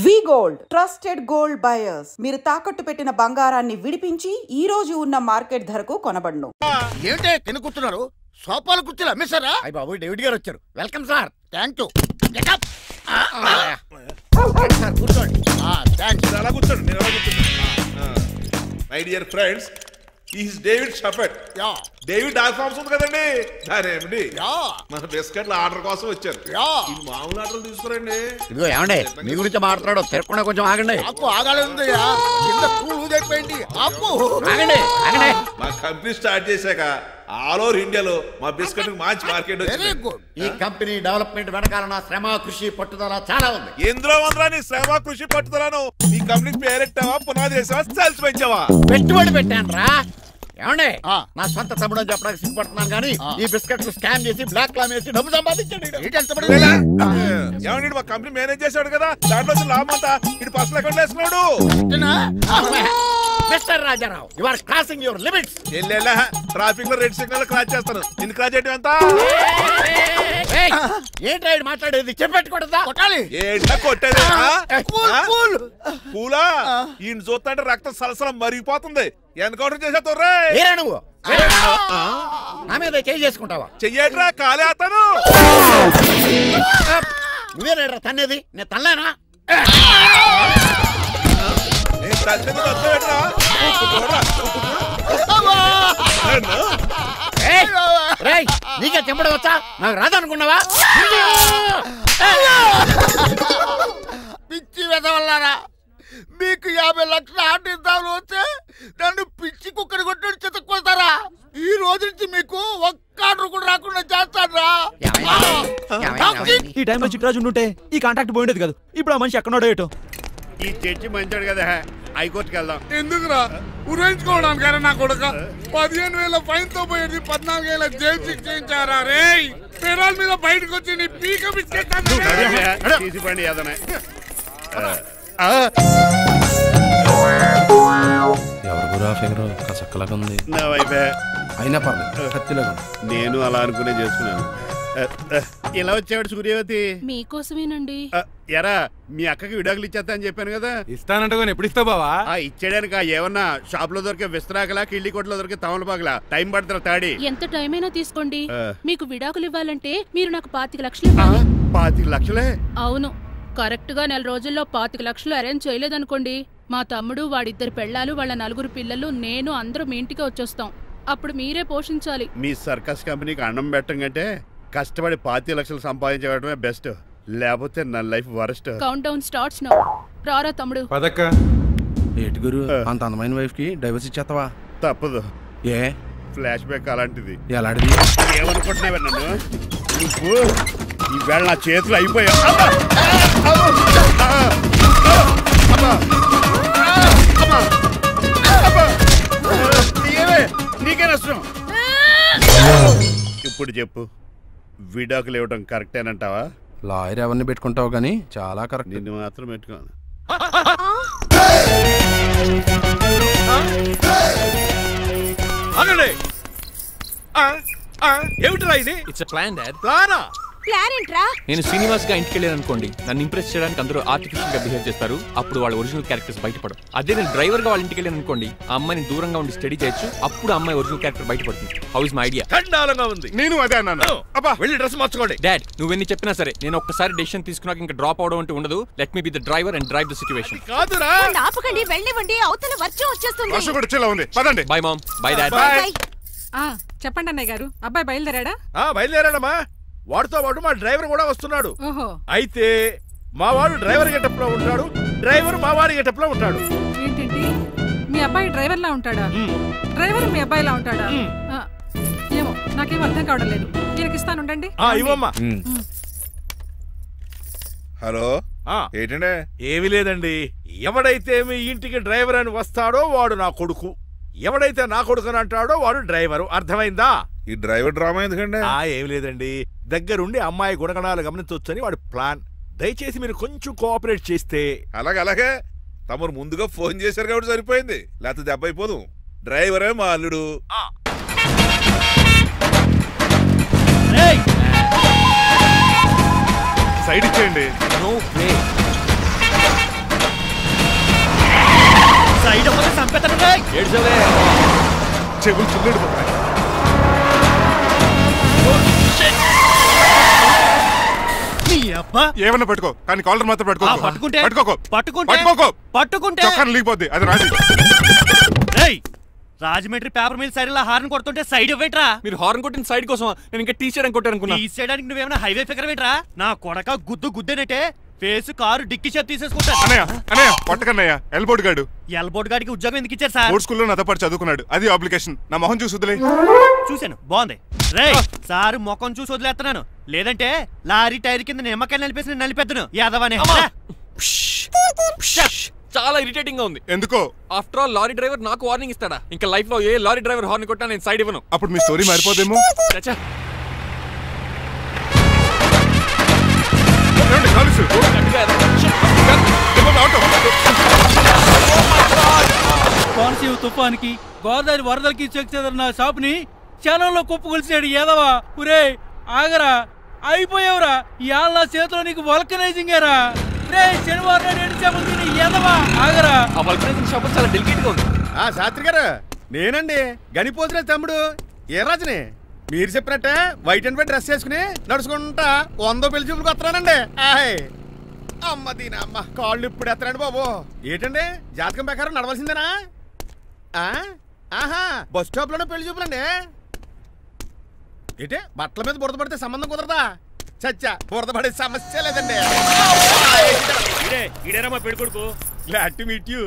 వి gold trusted gold buyers. మీరు తాకట్టు పెట్టిన బంగారాన్ని విడిపించి ఈ రోజు ఉన్న మార్కెట్ ధరకు కొనబడును. ఏంటే కింద కూర్చున్నారు? సోఫాలు కూర్చుని అమ్మేశారా? అయ్య బాబు, డేవిడ్ గారు వచ్చారు. Welcome sir. Thank you. Sir కూర్చోండి. థ్యాంక్స్. అలా కూర్చోండి. నేను అలా కూర్చున్నాను. My dear friends, is David Shafet. David dog farms ఉంది కదండి, దానేమిటి మన బిస్కెట్ల ఆర్డర్ కోసం వచ్చారు. మామూలు ఆర్డర్లు తీసుకురండి. ఇదిగో ఏమండి, మీ గురించి మాట్లాడు. తిరగకుండా కొంచెం ఆగండి. అప్పు ఆగాలి. ఆగండి ఆగండి. మా కంపెనీ స్టార్ట్ చేశాక ఆల్ ఓవర్ ఇండియాలో మా బిస్కెట్ మంచి మార్కెట్ వచ్చింది. ఈ కంపెనీ డెవలప్మెంట్ వెనకాల నా శ్రమ, కృషి, పట్టుదల చాలా ఉంది. ఎందులో ఉందా నీ శ్రమ, కృషి, పట్టుదలను? ఈ కంపెనీకి పేరెట్టావా, పునాది వేసావా, సేల్స్ పెంచావా? పెట్టుబడి పెట్టాను రా. ఏమండి, నా సొంత తమ్ముడు అని చెప్పడానికి సిగ్గుపడుతున్నాను కానీ ఈ బిస్కెట్ స్కామ్ చేసి బ్లాక్ లా వేసి డబ్బు సంపాదించండి. ఏమండి, మా కంపెనీ మేనేజ్ చేశాడు కదా, దాంట్లో లాభం అంతా ఇటు పర్సనల్ అకౌంట్ వేసుకున్నాడు. Mister Rajarao, you are crossing your limits. Traffic లో రెడ్ సిగ్నల్ క్రాస్ చేస్తాను. నిన్ను క్రాస్ చేయడం ఎంత? ఏంటి రైడ్ మాట్లాడేది? చెప్పెట్టుకూడదా? ఏంటా కొట్టేది? పూలా ఈయన చూస్తుంటే రక్తం సలసలం మరిగిపోతుంది. ఎన్కౌంటర్ చేసా తొర్రే. నువ్వు నా మీద చేయి చేసుకుంటావా? చెయ్యట్రా, కాలే అతను. నువ్వేనా తన్నేది? నేను తనలేనా? నీకే చెప్పడం వచ్చా? నాకు రాదనుకున్నావా? పిచ్చి వెదవల్లారా, మీకు 50 లక్షలు ఆటిద్దామని వస్తే నన్ను పిచ్చి కుక్కడి కొట్టి చెతక్కొస్తారా? ఈ రోజు నుంచి మీకు ఒక్క ఆర్డర్ కూడా రాకుండా చేస్తారా? ఈ టైంలో చిట్రాజు ఉంటే ఈ కాంటాక్ట్ పోయిండేది కదా. ఇప్పుడు ఆ మనిషి ఎక్కడో ఏటో. ఈ చర్చి మంచాడు కదా, హైకోర్టుకి వెళ్దాం. ఎందుకురా? ఉరేయించుకోవడానికారా నా కొడుక? 15,000 ఫైన్ తో పోయేది 14 ఏళ్ల జైలు శిక్ష చేయించారా రే? పెరాల మీద బయటకు వచ్చి నీ పీక తీసిపండి ఏదన్నా. ఎవరు గురా ఫింగర్ కసక్కలాగా ఉంది. నా వైపే అయినా పర్లేదు, కత్తిలాగా. నేను అలా అనుకునే చేసుకున్నాను. ఇలా వచ్చాడు సూర్యవతి. మీకోసమేనండి. ఎరా, మీ అక్కకి విడాకులు ఇచ్చేస్తా అని చెప్పాను కదా. ఇస్తానంటే ఎప్పుడు ఇస్తావు బావా? ఇచ్చేయడానికి ఏమన్నా షాప్ లో దొరికే విస్తరాకలా, కిళ్ళి కొట్లో దొరికే తమలపాకలా టైం పడుతున్నా తాడి. ఎంత టైం అయినా తీసుకోండి. మీకు విడాకులు ఇవ్వాలంటే మీరు నాకు 25 లక్షలు ఇవ్వాలి. 25 లక్షలే? అవును. కరెక్ట్ గా 4 రోజుల్లో 25 లక్షలు అరేంజ్ చేయలేదనుకోండి, మా తమ్ముడు, వాడిద్దరు పెళ్ళాలు, వాళ్ళ 4 పిల్లలు, నేను అందరూ మీ ఇంటికి వచ్చేస్తాం. అప్పుడు మీరే పోషించాలి. మీ సర్కస్ కంపెనీకి అన్నం పెట్టం కంటే కష్టపడి 25 లక్షలు సంపాదించడమే బెస్ట్. లేకపోతే నా life worst. Count down starts now. రారా తమ్ముడు. పదక్క. ఏటి గురు, అంత అందమైన వైఫ్ కి డైవర్స్ ఇచ్చేస్తావా? తప్పదు. ఏ ఫ్లాష్ బ్యాక్ అలాంటిది. ఎలాంటిది? ఏమనుకుంటున్నావా నన్ను? నువ్వు ఈవేళ నా చేతులు అయిపోయా. నీకే నష్టం. ఇప్పుడు చెప్పు, విడాకులు ఇవ్వడం కరెక్టేనంటావా? లాయర్ ఎవరిని పెట్టుకుంటావు గానీ చాలా కరెక్ట్. నిన్ను మాత్రం పెట్టుకోను. ఏమిట్రా ఇది? It's plan dad. ప్లానా? ప్లాన్ ఏంట్రా? నేను శ్రీనివాస్ గా ఇంటికి వెళ్ళాను అనుకోండి, నన్ను ఇంప్రెస్ చేయడానికి అందరూ ఆర్టిఫిషియల్ గా బిహేవ్ చేస్తారు. అప్పుడు వాళ్ళ ఒరిజినల్ క్యారెక్టర్స్ బయటపడవు. అదే నేను డ్రైవర్ గా వాళ్ళ ఇంటికి వెళ్ళాను అనుకోండి, ఆ అమ్మాయిని దూరంగా ఉండి స్టడీ చేయొచ్చు. అప్పుడు అమ్మాయి ఒరిజినల్ క్యారెక్టర్ బయటపడుతుంది. How is my idea? ఖండాలంగా ఉంది. నేను అదే అన్నాను. అబ్బా, వెళ్ళి డ్రెస్ మార్చుకోండి. డాడ్, నువ్వెన్ని చెప్పినా సరే నేను ఒక్కసారి డెసిషన్ తీసుకున్నాక ఇంకా డ్రాప్ అవడం అంటూ ఉండదు. Let me be the driver and drive the situation. కాదురా, ఆపకండి, వెళ్ళనివ్వండి. అవతల వర్షం వచ్చేస్తుంది. వర్షం కూడా చిల్ల ఉంది. పదండి. Bye mom. Bye dad. చెప్పండి అన్నయ్య గారు, అబ్బాయి బయలుదేరాడా? బయలుదేరాడమ్మా. వాడితో పాటు మా డ్రైవర్ కూడా వస్తున్నాడు. అయితే మా వాడు డ్రైవర్ గెటప్ లో ఉంటాడు, డ్రైవర్ మా వాడి గెటప్ లో ఉంటాడు. ఏంటండి, మీ అబ్బాయి డ్రైవర్ లా ఉంటాడా? డ్రైవర్ మీ అబ్బాయి లా ఉంటాడా? ఏమో, నాకేం అర్థం కావడం లేదు. ఈయనకి ఇస్తానుండండి. ఇవ్వమ్మా. హలో, ఏంటంటే? ఏమీ లేదండి. ఎవడైతే మీ ఇంటికి డ్రైవర్ అని వస్తాడో వాడు నా కొడుకు, ఎవడైతే నా కొడుకు అని అంటాడో వాడు డ్రైవరు. అర్థమైందా? ఈ డ్రైవర్ డ్రామా ఎందుకండి? ఏమి లేదండి, దగ్గరుండి అమ్మాయి గుణగణాలు గమనించవచ్చని వాడి ప్లాన్. దయచేసి మీరు కొంచెం కోఆపరేట్ చేస్తే. అలాగే తమరు ముందుగా ఫోన్ చేశారు కాబట్టి సరిపోయింది, లేకపోతే దెబ్బ అయిపోదు. డ్రైవరే మా అల్లుడు. సైడ్ ఇచ్చేయండి. No way. సైడ్ అవ్వాలి చంపేతాను చెవులు చిల్లుడు ఏమన్నా పట్టుకో కానీ కాలర్ మాత్రం పట్టుకుంటే లీగిపోద్ది అది Raju. Rajahmundry paper mill side horn కొడుతుంటే సైడ్ ఇవ్వట్రా. మీరు హార్న్ కొట్టిన సైడ్ కోసం నేను ఇంకా టీచర్ అని కొట్టాను. తీసేయడానికి నువ్వేమైనా హైవే ఫిగర్ ఏంట్రా? నా కొడక గుద్దేనట్టే ఫేస్ కారు డిక్కి షేప్ తీసేసుకుంటా. అన్నయ్య పట్టకన్నయ్య ఎల్బోర్డ్ గాడు. ఎల్బోర్డ్ గాడికి ఉద్యోగం ఎందుకు ఇచ్చారు సార్? బోర్డ్ స్కూల్లో నాతో పాటు చదువుకున్నాడు. అది అప్లికేషన్. నా మొహం చూసి వదిలే. చూశాను బాగుంది. రే సారు ముఖం చూసి వదిలేస్తున్నాను, లేదంటే లారీ టైర్ కింద నిమ్మకాయలు నలిపేసి నలిపేద్దును యాదవనే. చాలా ఇరిటేటింగ్ గా ఉంది. ఎందుకో? ఆఫ్టర్ ఆల్ లారీ డ్రైవర్ నాకు వార్నింగ్ ఇస్తాడా? ఇంకా లైఫ్ లో ఏ లారీ డ్రైవర్ హార్న్ కొట్టా నేను సైడ్ ఇవ్వను. అప్పుడు మీ స్టోరీ మారిపోదేమో. కోనసీమ తుఫానికి గోదావరి వరదలకి చెక్ చెదరిన షాప్ ని క్షణంలో కుప్పకొలిసాడు ఏదవా. ఒరే ఆగరా, అయిపోయావురా. ఇవాళ నా చేతిలో నీకు వల్కనైజింగ్ ఏరా. రే శనివారం నాడు ఎండు చేపలు తిని ఏదవా ఆగరా. ఆ వల్కనైజింగ్ షాప్ చాలా డెలికేట్ గా ఉంది. శాస్త్రి గారు నేనండి గనిపోతున్న తమ్ముడు ఏ రాజుని. మీరు చెప్పినట్టే వైట్ అండ్ వైట్ డ్రెస్ వేసుకుని నడుచుకుంటా 100 పెళ్లి చూపులకు వస్తున్నానండి. అమ్మ దీని అమ్మ కాళ్ళు ఇప్పుడు ఎత్తరండి బాబు. ఏంటండి జాతకం ప్రకారం నడవలసిందేనా? ఆహా బస్ స్టాప్ లోనే పెళ్లి చూపులండి. ఏంటే బట్టల మీద బురద పడితే సంబంధం కుదరదా? చచ్చా బురద పడే సమస్య లేదండి. మా పెళ్లి కొడుకు. Glad to meet you.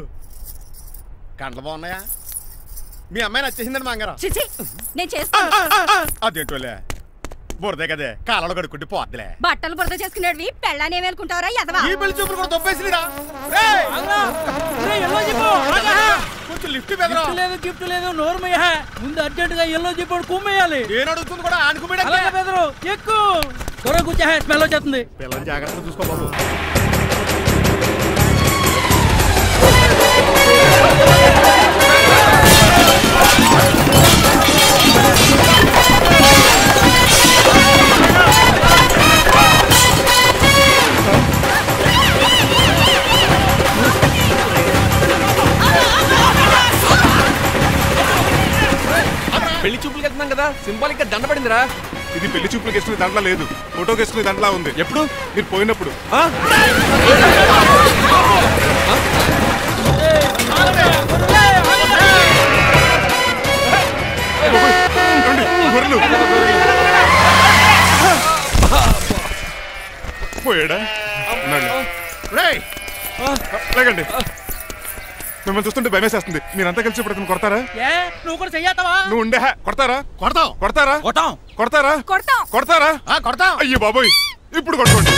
కండ్లు బాగున్నాయా? మీ అమ్మాయి నచ్చేసిందండి మంగారం. అదేంటోలే బురదే కదే కాలంలో కడుక్కుంటే పోద్దులే. బట్టలు బురద చేసుకునేవి పెళ్ళానే వేలుకుంటావరా ఎదవా? ఈ పెళ్లి చూపులు కూడా తొప్పేసిరా. కొంచెం లిఫ్ట్ లేదు గిఫ్ట్ లేదు నోర్మయ్య. ముందు అర్జెంట్ గా ఎల్లో చెప్పాడు కుమ్మేయాలి. నేను అడుగుతుంది కూడా ఆనుకుమే బెదరు ఎక్కువ త్వరగా కూర్చో. స్మెల్ వచ్చేస్తుంది. పిల్లల్ని జాగ్రత్తగా చూసుకో బాబు. పెళ్లి చూపులకు వెళ్తున్నాం కదా, సింబాలిక్ గా దండ పడిందిరా. ఇది పెళ్లి చూపులకు వేసుకునే దాంట్లో లేదు, ఫోటోకి వేసుకునే దాంట్లో ఉంది. ఎప్పుడు? మీరు పోయినప్పుడు. పోయాడా? లేకండి, మిమ్మల్ని చూస్తుంటే భయమేసేస్తుంది. మీరంతా కలిసి ఇప్పుడు అతను కొడతారా? నువ్వు కూడా చెయ్యతావా? నువ్వు ఉండే కొడతారా? కొడతాం. కొడతారా? కొడతాం. కొడతారా? కొడతారా? కొడతాం. అయ్యో బాబోయ్, ఇప్పుడు కొట్టుకోండి.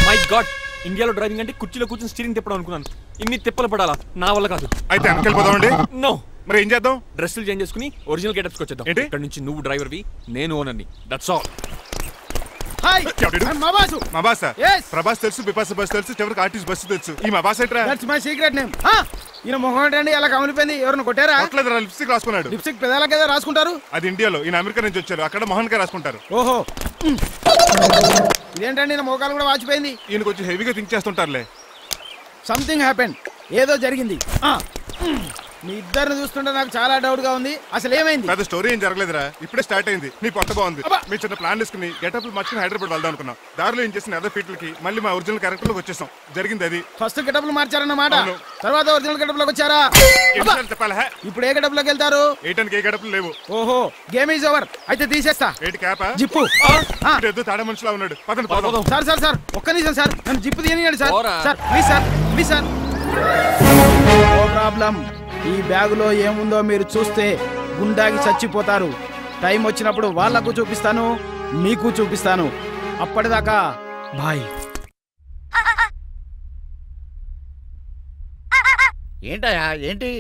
మై గాడ్, ఇండియాలో డ్రైవింగ్ అంటే కుర్చీలో కూర్చొని స్టీరింగ్ తిప్పడం అనుకున్నాను. ఇన్ని తిప్పలు పడాలా? నా వల్ల కాదు. అయితే వెనకెళ్ళిపోదామండి. నో. మరి ఏం చేద్దాం? డ్రెస్సులు చేంజ్ చేసుకుని ఒరిజినల్ గెటప్స్ వచ్చేద్దాం. ఏంటి? ఇక్కడ నుంచి నువ్వు డ్రైవర్వి, నేను ఓనర్ని. That's all. మా బాస ప్రభాస్ తెలుసు, బిపాస బస్ తెలుసు, చివరికి ఆర్టిస్ట్ బస్సు తెలుసు. ఈ మా బాస్ ఏంట్రా? That's my secret name. ఈయన మొహం ఏంటండి ఎలా కమిలిపోయింది? ఎవరిని కొట్టారా? కొట్టలేదురా, లిప్స్టిక్ రాసుకున్నాడు. లిప్స్టిక్ పెదాలకి ఏదో రాసుకుంటారు. అది ఇండియాలో, ఈయన అమెరికా నుంచి వచ్చారు. అక్కడ మోహన్ గారు రాసుకుంటారు. ఓహో, ఇదేంటండి ఈయన మోకాలు కూడా వాచిపోయింది. ఈయన కొంచెం హెవీగా థింక్ చేస్తుంటారులే. సంథింగ్ హ్యాపెన్, ఏదో జరిగింది. మీ ఇద్దరిని చూస్తుంటే నాకు చాలా డౌట్ గా ఉంది. అసలు ఏమైంది? పెద్ద స్టోరీ ఏం జరగలేదురా, ఇప్పుడే స్టార్ట్ అయింది. నీ కొత్త బాగుంది. మీ చిన్న ప్లాన్ తీసుకుని గెటప్ మర్చుకుని హైదరాబాద్ వెళ్దాం అనుకున్నాం. దారిలో ఏం చేసిన అదర్ ఫీట్లకి మళ్ళీ మా ఒరిజినల్ క్యారెక్టర్ లోకి వచ్చేసాం. జరిగింది అది. ఫస్ట్ గెటప్లు మార్చారన్నమాట, తర్వాత ఒరిజినల్ గెటప్ లోకి వచ్చారా? చెప్పాలా? ఇప్పుడు ఏ గెటప్ లోకి వెళ్తారు? ఏ గెటప్లు లేవు. ఓహో, గేమ్ ఈజ్ ఓవర్. అయితే తీసేస్తా. ఏంటి క్యాపా? జిప్పు. తాడే మనిషిలా ఉన్నాడు. సార్ సార్ సార్ ఒక్క నిమిషం సార్, నన్ను జిప్పు తీయనియండి sir. Sir please sir, please sir. No problem. ఈ బ్యాగులో ఏముందో మీరు చూస్తే గుండాకి చచ్చిపోతారు. టైం వచ్చినప్పుడు వాళ్లకు చూపిస్తాను, మీకు చూపిస్తాను. అప్పటిదాకా బాయ్. ఏంటయ్యా ఏంటి?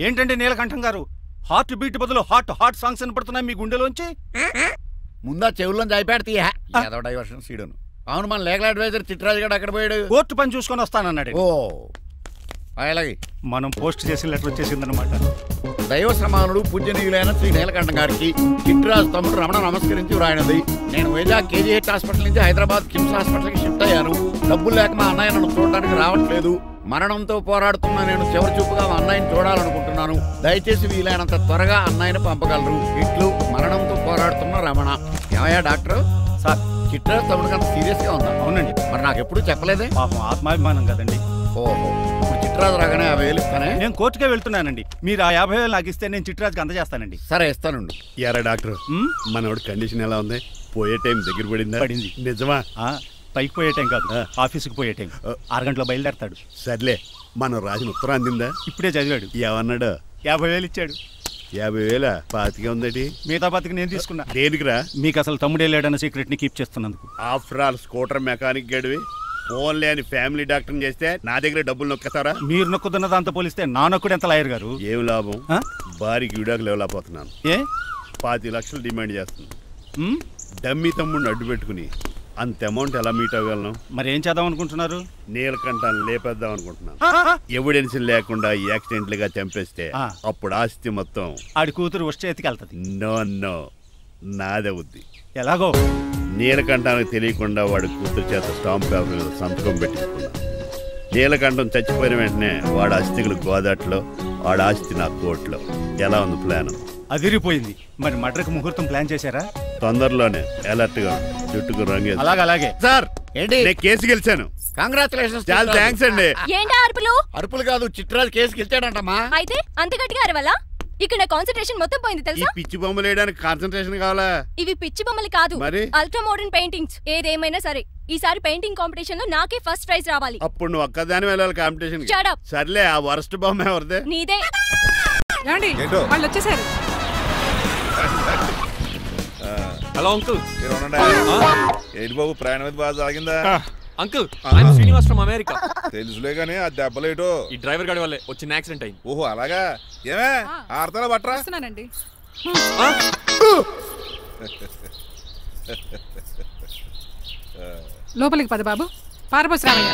ఏంటంటే నీలకంఠం గారు, హార్ట్ బీట్ బదులు హాట్ హాట్ సాంగ్స్ వినపడుతున్నాయి మీ గుండెలోంచి. ముందా చెవుల్లోంచి అయిపోయాడుతీయా ఏదో డైవర్షన్ సీడును. అవును, మన లీగల్ అడ్వైజర్ చిట్రాజు గారు అక్కడ పోయాడు. కోర్టు పని చూసుకొని వస్తానన్నాడు. ఓ అలాగే మనం పోస్ట్ చేసిన లెటర్ వచ్చేసిందనమాట. దైవ సమానుడు పూజనీయులైన శ్రీ నీలకంఠం గారికి చిట్రాజు తమ్ముడు రమణ నమస్కరించి వ్రాయినది. నేను వైజాగ్ KGH హాస్పిటల్ నుంచి హైదరాబాద్ కిమ్స్ హాస్పిటల్కి షిఫ్ట్ అయ్యాను. డబ్బులు లేక మా అన్నయ్య నన్ను చూడడానికి రావట్లేదు. మరణంతో పోరాడుతున్న నేను చివరి చూపుగా మా అన్నయ్యని చూడాలనుకుంటున్నాను. దయచేసి వీలైనంత త్వరగా అన్నయ్యని పంపగలరు. ఇట్లు మరణంతో పోరాడుతున్న రమణ. ఏమయ్యా డాక్టర్? సార్, చిట్రాజు తమ్ముడికి అంత సీరియస్ గా ఉందా? అవునండి. మరి నాకు ఎప్పుడు చెప్పలేదే? పాపం ఆత్మాభిమానం కదండి. ఓహో, ఇప్పుడు చిట్రాజు రాగానే 50,000 ఇస్తానే. నేను కోర్టుకే వెళ్తున్నానండి. మీరు ఆ 50,000 నాకు ఇస్తే నేను చిట్రాజుకి అందజేస్తానండి. సరే, ఇస్తానండి. ఎరా డాక్టర్, మనోడి కండిషన్ ఎలా ఉంది? పోయే టైం దగ్గర పడిందా? పడింది. నిజమా? పైకి పోయే టైం కాదు, ఆఫీస్కి పోయే టైం. 6 గంటలో బయలుదేరతాడు. సర్లే, మనం రాసిన ఉత్తరం అందిందా? ఇప్పుడే చదివాడు. ఏమన్నాడు? 50,000 ఇచ్చాడు. 50,000 పాతికే ఉందటి. మిగతా పాతికి నేను తీసుకున్నా. దేనికిరా? మీకు అసలు తమ్ముడే లేడన్న సీక్రెట్ ని కీప్ చేస్తున్నందుకు. ఆఫ్టర్ ఆల్ స్కూటర్ మెకానిక్ గడివి ఫోన్ లేని ఫ్యామిలీ డాక్టర్ చేస్తే నా దగ్గర డబ్బులు నొక్కుతారా? మీరు నొక్కుతున్న దాంతో పోలిస్తే నా నొక్కుడు ఎంత లాయర్ గారు? ఏం లాభం? భారీకి విడాకులు ఇవ్వలేకపోతున్నాను. ఏ 5 లక్షలు డిమాండ్ చేస్తుంది. డమ్మీ తమ్ముడిని అడ్డు పెట్టుకుని అంత అమౌంట్ ఎలా మీట్ అవ్వగలను? మరి ఏం చేద్దాం అనుకుంటున్నారు? నీలకంఠాన్ని లేపేద్దాం అనుకుంటున్నాను. ఎవిడెన్స్ లేకుండా యాక్సిడెంట్లుగా చంపేస్తే అప్పుడు ఆస్తి మొత్తం ఆడి కూతురు చేతికి వెళ్తుంది. నో, నాదవుద్ది. ఎలాగో? నీలకంఠానికి తెలియకుండా వాడి కూతురు చేత స్టాంప్ పేపర్ మీద సంతకం పెట్టించుకున్నా. నీలకంఠం చచ్చిపోయిన వెంటనే వాడి అస్థికులు గోదాట్లో, వాడి ఆస్తి నా కోర్టులో. ఎలా ఉంది ప్లాన్? అదిరిపోయింది. మరి మర్డర్కి ముహూర్తం ప్లాన్ చేశారా? తొందరలోనే. అలర్ట్ గా జుట్టుకు రంగు. అలాగే సార్, ఏంటి? నేను కేసు గెలిచాను. కంగ్రాచులేషన్స్. చాలా థ్యాంక్స్ అండి. ఏంటా అరుపులు? అరుపులు కాదు, చిట్రాజు కేసు గెలిచాడంటమ్మా. అయితే అంత గట్టిగా అరవాలా? ఇక్కడ కాన్సంట్రేషన్ మొత్తం పోయింది ఈ తెలుసా? పిచ్చి బొమ్మలు వేయడానికి కాన్సంట్రేషన్ కావాలా? ఇవి పిచ్చి బొమ్మలు కాదు, మరి అల్ట్రా మోడర్న్ పెయింటింగ్స్. ఏదేమైనా సరే ఈసారి పెయింటింగ్ కాంపిటీషన్ లో నాకే ఫస్ట్ ప్రైజ్ రావాలి. అప్పుడు నువ్వు ఒక్కదాని వెళ్ళాలి కాంపిటీషన్. Shut up. సర్లే, ఆ వరస్ట్ బొమ్మ ఎవరిదే? నీదే. ఏమండి, వాళ్ళు వచ్చేసారు. Hello uncle. ఏంటి బాబు, ప్రయాణం అయితే బాగా సాగిందా? Uncle, I am Srinivas from America. తెలుసులే కానీ ఆ దెబ్బలేటో ఈ డ్రైవర్ గాడి వల్లే వచ్చిన యాక్సిడెంట్ అయింది. ఓహో అలాగా? ఏమే ఆడతారా బట్రా? వస్తున్నానండి. లోపలికి పద బాబు. పారబోస్ రామయ్య.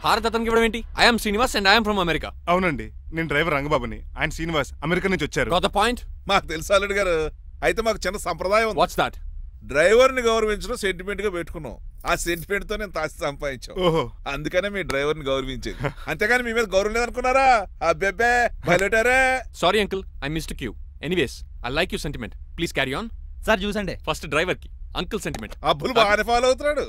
హారత్ అతనికి ఇవ్వడం ఏంటి? I'm Srinivas and I'm from America. అవునండి, నేను డ్రైవర్ రంగబాబుని. ఆయన శ్రీనివాస్ అమెరికా నుంచి వచ్చారు. Got the point. మాకు తెలుసు అల్లుడు గారు. అయితే మాకు చిన్న సంప్రదాయం ఉంది. What's that? డ్రైవర్ ని గౌరవించడం సెంటిమెంట్ గా పెట్టుకున్నాం. ఆ సెంటిమెంట్ తో నేను తాసి సంపాదించాం. ఓహో, అందుకనే మీ డ్రైవర్ ని గౌరవించేది. అంతేగాని మీ మీద గౌరవం లేదనుకున్నారా? అబ్బెబ్బే బయలుటారే. Sorry uncle, I mistake you. Anyways, I like you sentiment. Please carry on. Sir చూసండి. ఫస్ట్ డ్రైవర్ కి అంకుల్ సెంటిమెంట్. అబ్బులు బాగానే ఫాలో అవుతున్నాడు.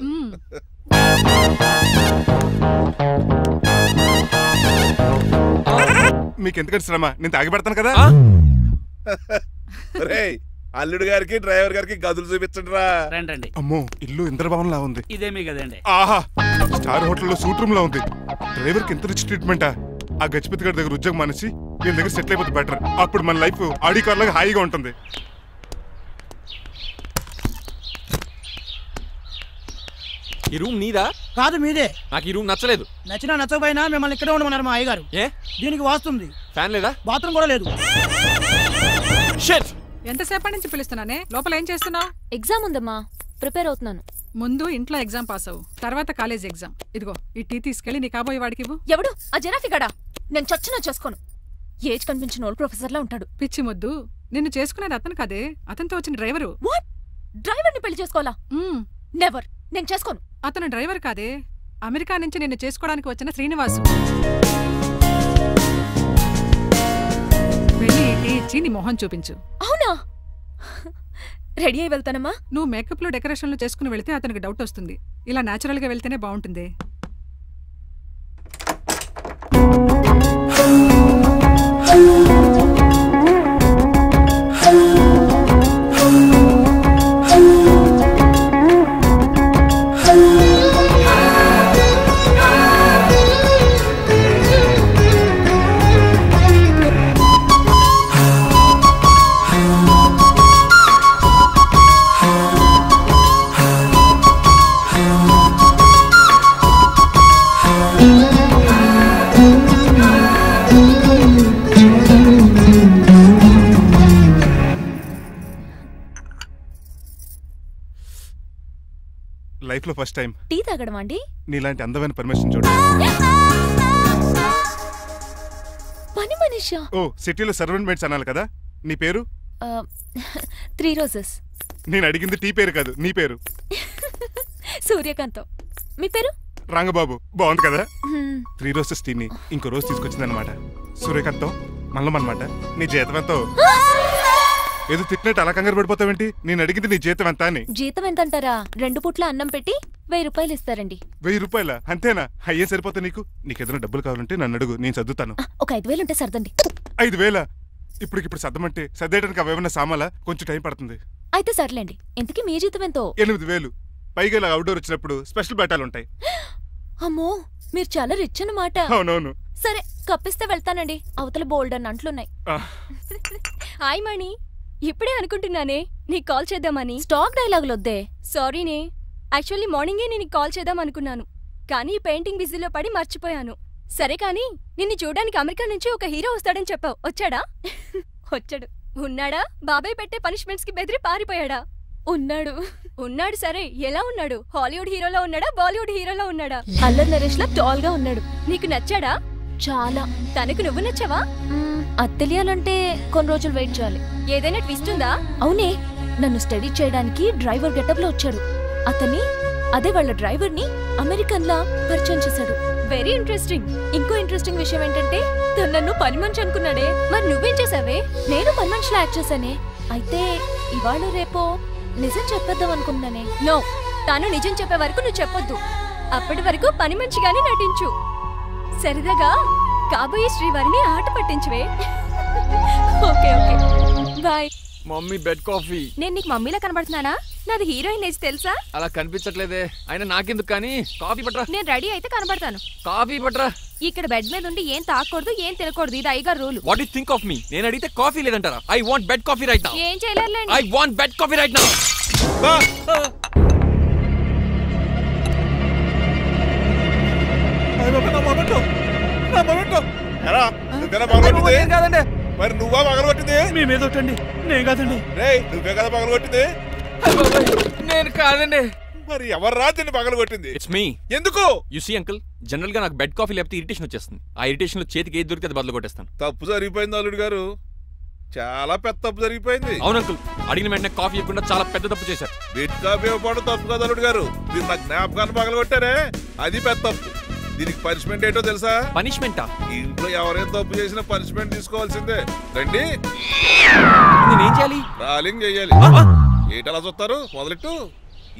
మీకు ఎందుకంటే శ్రమ, నేను తాగి పెడతాను కదా. రేయ్, అల్లుడు గారికి డ్రైవర్ గారికి గదులు చూపించండి రా. రండి. అమ్మో, ఇల్లు ఇంద్రభవన్ లా ఉంది. ఇదేమీ కదండి. ఆహా, స్టార్ హోటల్లో సూట్ రూమ్ లా ఉంది. డ్రైవర్ కి ఎంత రిచ్ ట్రీట్మెంటా. ఆ గజపతి గారి దగ్గర ఉద్యోగం మానేసి వీళ్ళ దగ్గర సెటిల్ అయిపోతే బెటర్. అప్పుడు మన లైఫ్ ఆడి కార్ లాగా హాయిగా ఉంటుంది. ఈ రూమ్ నీదా? కాదు, మీదే. నాకు ఈ రూమ్ నచ్చలేదు. నచ్చినా నచ్చకపోయినా మిమ్మల్ని ఇక్కడే ఉండమన్నారు మా అయ్యగారు. ఏ దీనికి వాస్తుంది. ఫ్యాన్ లేదా? బాత్రూమ్ కూడా లేదు. షిట్. ఎంతసేపటి నుంచి పిలుస్తున్నానే? లోపల ఏం చేస్తున్నావు? ఎగ్జామ్ ఉందమ్మా, ప్రిపేర్ అవుతున్నాను. ముందు ఇంట్లో ఎగ్జామ్ పాస్ అవ్వు, తర్వాత కాలేజ్ ఎగ్జామ్. ఇదిగో ఈ టీ తీసుకెళ్లి నీ కాబోయే వాడికి ఇవ్వు. ఎవడు ఆ జరాఫీ గడా? నేను చచ్చినా చేసుకోను. ఏజ్ కనిపించిన ఓల్డ్ ప్రొఫెసర్ లా ఉంటాడు. పిచ్చి ముద్దు, నిన్ను చేసుకునేది అతను కాదే, అతనితో వచ్చిన డ్రైవరు. వాట్? డ్రైవర్ ని పెళ్లి చేసుకోవాలా? నెవర్, నేను చేసుకోను. అతను డ్రైవర్ కాదే, అమెరికా నుంచి నిన్ను చేసుకోవడానికి వచ్చిన శ్రీనివాసు. వెళ్ళి టీ ఇచ్చి నీ మొహం చూపించు. అవునా? రెడీ అయి వెళ్తానమ్మా. నువ్వు మేకప్ లో డెకరేషన్లు చేసుకుని వెళ్తే అతనికి డౌట్ వస్తుంది. ఇలా నేచురల్ గా వెళ్తేనే బాగుంటుంది. లైఫ్ లో ఫస్ట్ టైం టీ తాగడం అండి. నీలాంటి అందమైన పర్మిషన్ చూడండి. పని మనిషా? ఓ సిటీలో సర్వెంట్ మేట్స్ అనాలి కదా. నీ పేరు? 3 రోజెస్. నేను అడిగింది టీ పేరు కాదు, నీ పేరు. సూర్యకాంతం. మీ పేరు? రంగబాబు. బాగుంది కదా. 3 రోజెస్ టీని ఇంకో రోజు తీసుకొచ్చిందనమాట. సూర్యకాంతం మల్లమన్నమాట. నీ జీతం ఎంతో? ఏదో తిట్టినట్టు అలా కంగారు పడిపోతావేంటి? నేను అడిగింది నీ జీతం ఎంత అని. జీతం ఎంత అంటారా? 2 పూట్ల అన్నం పెట్టి 1000 రూపాయలు ఇస్తారండి. 1000 రూపాయల? అంతేనా? అయ్యే సరిపోతా నీకు. నీకేదైనా డబ్బులు కావాలంటే నన్ను అడుగు, నేను చదువుతాను. ఒక 5000 ఉంటే సర్దండి. 5000? ఇప్పుడు సర్దమంటే సర్దేయడానికి అవేమన్నా సామాలా? కొంచెం టైం పడుతుంది. అయితే సర్లేండి. ఇంతకీ మీ జీతం ఎంతో? 8000. పైగా ఇలా అవుట్డోర్ వచ్చినప్పుడు స్పెషల్ బట్టాలు ఉంటాయి. అమ్మో, మీరు చాలా రిచ్ అన్నమాట. అవునవును. సరే, కప్పిస్తే వెళ్తానండి. అవతల బోల్డ్ అని అంట్లున్నాయి. హాయ్ మణి, ఇప్పుడే అనుకుంటున్నానే నీకు కాల్ చేద్దామని. స్టాక్ డైలాగులు వద్దే. సారీనే, యాక్చువల్లీ మార్నింగే నేను కాల్ చేద్దాం అనుకున్నాను, కానీ పెయింటింగ్ బిజీలో పడి మర్చిపోయాను. సరే కానీ నిన్ను చూడడానికి అమెరికా నుంచి ఒక హీరో వస్తాడని చెప్పావు, వచ్చాడా? వచ్చాడు. ఉన్నాడా? బాబాయ్ పెట్టే పనిష్మెంట్స్ కి బెదిరి పారిపోయాడా? ఉన్నాడు. ఉన్నాడు. సరే, ఎలా ఉన్నాడు? హాలీవుడ్ హీరోలో ఉన్నాడా, బాలీవుడ్ హీరోలో ఉన్నాడా? అల్లరి నరేష్ లా టాల్ గా ఉన్నాడు. నీకు నచ్చాడా? చాలా. తనకు నువ్వు నచ్చావా? అది తెలియాలంటే కొన్ని రోజులు వెయిట్ చేయాలి. ఏదైనా ట్విస్ట్ ఉందా? అవునే, నన్ను స్టడీ చేయడానికి డ్రైవర్ గెటప్ లో వచ్చాడు. అదే వాళ్ళ డ్రైవర్ ని అమెరికన్ లా పరిచయం చేశాడు. Very interesting. ఇంకో ఇంట్రెస్టింగ్ విషయం ఏంటంటే తను నన్ను పని మనిషి అనుకున్నాడే. మరి నువ్వేం చేసావే? నేను పని మనిషిలా యాక్ట్ చేశానే. అయితే ఇవాళ రేపో నిజం చెప్పేద్దాం అనుకున్నానే. నో, తాను నిజం చెప్పే వరకు నువ్వు చెప్పొద్దు. అప్పటి వరకు పని మంచిగానే నటించు. సరదాగా కాబోయే శ్రీవారిని ఆట పట్టించువే. Okay okay, bye. Mummy bed coffee. నేను నీకు మమ్మీలా కనబడుతున్నానా? నాది హీరోయిన్ ఏజ్ తెలుసా? అలా కనిపించట్లేదే. అయినా నాకెందుకు కానీ. కాఫీ పట్రా. నేను రెడీ అయితే కనబడతాను. కాఫీ పట్రా. ఇక్కడ బెడ్ మీద ఉండి ఏం తాకూడదు, ఏం తినకూడదు. ఇది అయ్యగారు rule. What you think of me? నేను అడిగితే కాఫీ లేదంటారా? I want bed coffee right now. ఏం చేయలేరులేండి. I want bed coffee right now. కాదండి, మరి నువ్వా పగలగొట్టింది? మీ మీద ఒకటండి. నేను కాదండి. నువ్వే కదా పగలగొట్టింది? నేను కాదండి. మరి ఎవర్రా దీన్ని పగలగొట్టింది? It's me. ఎందుకు? యు సీ అంకుల్, జనరల్ గా నాకు బెడ్ కాఫీ లేకపోతే ఇరిటేషన్ వచ్చేస్తుంది. ఆ ఇరిటేషన్ లో చేతికి ఏది దొరికితే అది బదులు కొట్టేస్తాను. తప్పు జరిగిపోయింది అల్లుడు గారు, చాలా పెద్ద తప్పు జరిగిపోయింది. అవును అంకుల్, అడిగిన వెంటనే కాఫీ ఇవ్వకుండా చాలా పెద్ద తప్పు చేశారు. బెడ్ కాఫీ ఇవ్వడం తప్పు కదా అల్లుడు గారు, మీరు నా జ్ఞాపకాన్ని పగలగొట్టారే, అది పెద్ద తప్పు. దీనికి పనిష్మెంట్ ఏంటో తెలుసా? పనిష్మెంటా? ఇంట్లో ఎవరైనా తప్పు చేసినా పనిష్మెంట్ తీసుకోవాల్సిందే. రండి. నేనేం చేయాలి? రాలింగ్ చెయ్యాలి. ఏంటలా చూస్తారు? మొదలెట్టు.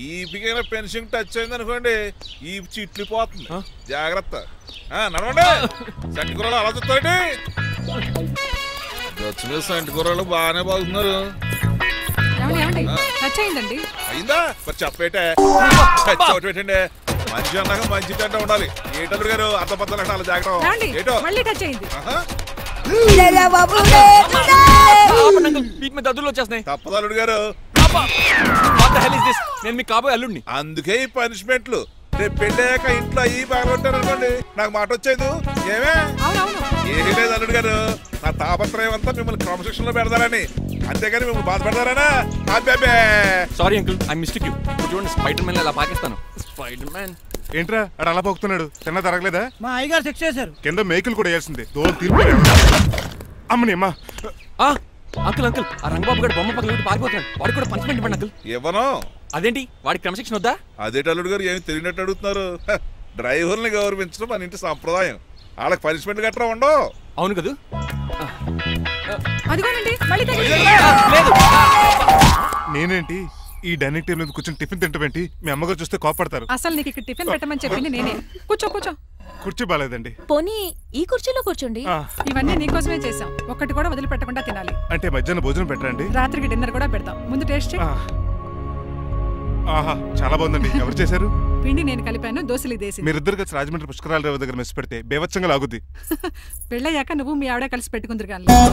ఈపికైనా పెన్షన్ టచ్ అయింది అనుకోండి, ఈ చిట్లు పోతుంది. జాగ్రత్త. నడవండి. సంటి కూరలు అలా చూస్తారండి. గచ్చు మీద సంటి కూరలు బాగానే బాగుతున్నారు. అయిందా? మరి చెప్పేటే పెట్టండి. మంచి అన్నాక మంచి తింట ఉండాలి. ఏంటల్లుడు గారు అర్థపత్రాలు అలా జాగ్రత్త. ఏటో తప్పదల్లుడు గారు. నేను మీ కాబోయే అల్లుడిని. అందుకే ఈ పనిష్మెంట్లు. రేపు పెళ్ళాక ఇంట్లో అయ్యి బాగుంటారు అనుకోండి, నాకు మాట వచ్చేది ఏమే? ఏమీ లేదు అల్లుడు గారు, నా తాపత్రయం అంతా మిమ్మల్ని క్రమశిక్షణలో పెడతారని, అంతేగాని మిమ్మల్ని బాధ పెడతారనా? Sorry uncle, I mistake you. చూడండి, స్పైడర్ మ్యాన్ అలా పాకిస్తాను. స్పైడర్ మ్యాన్ ఏంట్రా అడు అలా పోతున్నాడు? తిన్నా తరగలేదా? మా అయ్యగారు సెక్స్ చేశారు. కింద మేకులు కూడా వేయాల్సిందే. దోలు తీర్పు. అమ్మని అమ్మా. అంకుల్ అంకుల్, ఆ రంగబాబు గారు బొమ్మ పక్కన పారిపోతున్నాడు. వాడికి కూడా పనిష్మెంట్ ఇవ్వండి అంకుల్. ఇవ్వను. అదేంటి, వాడికి క్రమశిక్షణ వద్దా? అదేంటి అల్లుడు గారు ఏమి తెలియనట్టు అడుగుతున్నారు? డ్రైవర్ని గౌరవించడం మన ఇంటి సంప్రదాయం. వాళ్ళకి పనిష్మెంట్ గట్రా ఉండవు. అవును కదా. నేనేంటి ఈ డైనింగ్ టేబుల్ మీద కూర్చొని టిఫిన్ తింటామేంటి? మీ అమ్మగారు చూస్తే కోపడతారు. అసలు నీకు ఇక్కడ టిఫిన్ పెట్టమని చెప్పింది నేనే. కూర్చో కూర్చో. కుర్చీ బాలేదండి. పోనీ ఈ కుర్చీలో కూర్చోండి. ఇవన్నీ నీకోసమే చేసాం. ఒక్కటి కూడా వదిలిపెట్టకుండా తినాలి. అంటే మధ్యాహ్నం భోజనం పెట్టండి, రాత్రికి డిన్నర్ కూడా పెడతాం. ముందు టేస్ట్ చేయి. ఆహా, చాలా బాగుందండి. ఎవరు చేశారు? పిండి నేను కలిపాను, దోశలు దేశం. మీరిద్దరు కలిసి రాజమండ్రి పుష్కరాల రేవు దగ్గర మెస్ పెడితే బేవచ్చంగా లాగుద్ది. పెళ్ళయ్యాక నువ్వు మీ ఆవిడ కలిసి పెట్టుకుందరు కానీ.